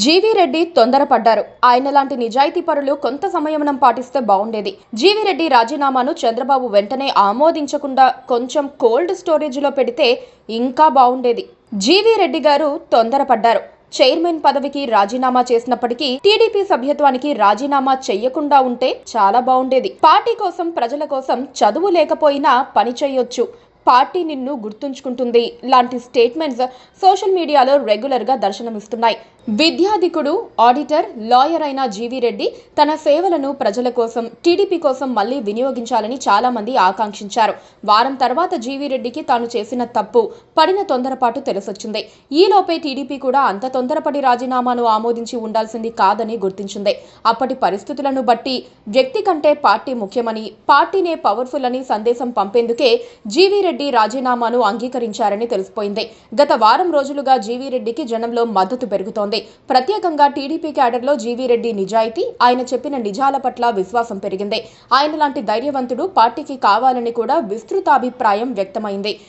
GV Reddy తొందరపడ్డారు. ఆయన లాంటి నిజాయితీ పరులు కొంత సంయమనం పాటిస్తే బాగుండేది. జీవీ రెడ్డి రాజీనామాను చంద్రబాబు వెంటనే ఆమోదించకుండా కొంచెం కోల్డ్ స్టోరేజ్ లో పెడితే ఇంకా బాగుండేది. జీవీ రెడ్డి గారు తొందరపడ్డారు. చైర్మన్ పదవికి రాజీనామా చేసినప్పటికీ టీడీపీ సభ్యత్వానికి రాజీనామా చెయ్యకుండా ఉంటే చాలా బాగుండేది. పార్టీ కోసం, ప్రజల కోసం చదువు లేకపోయినా పని చేయొచ్చు, పార్టీ నిన్ను గుర్తుంచుకుంటుంది లాంటి స్టేట్మెంట్స్ సోషల్ మీడియాలో రెగ్యులర్ గా దర్శనమిస్తున్నాయి. విద్యాధికుడు, ఆడిటర్, లాయర్ అయిన జీవీ రెడ్డి తన సేవలను ప్రజల కోసం, టీడీపీ కోసం మళ్లీ వినియోగించాలని చాలా మంది ఆకాంక్షించారు. వారం తర్వాత జీవీ రెడ్డికి తాను చేసిన తప్పు, పడిన తొందరపాటు తెలిసొచ్చింది. ఈలోపే టీడీపీ కూడా అంత తొందరపడి రాజీనామాను ఆమోదించి ఉండాల్సింది కాదని గుర్తించింది. అప్పటి పరిస్థితులను బట్టి వ్యక్తి కంటే పార్టీ ముఖ్యమని, పార్టీనే పవర్ఫుల్ అని సందేశం పంపేందుకే జీవీ రెడ్డి రాజీనామాను అంగీకరించారని తెలిసిపోయింది. గత వారం రోజులుగా జీవీ రెడ్డికి జనంలో మద్దతు పెరుగుతోంది. ప్రత్యేకంగా టీడీపీ క్యాడర్లో జీవీ రెడ్డి నిజాయితీ, ఆయన చెప్పిన నిజాల పట్ల విశ్వాసం పెరిగింది. ఆయన లాంటి ధైర్యవంతుడు పార్టీకి కావాలని కూడా విస్తృతాభిప్రాయం వ్యక్తమైంది.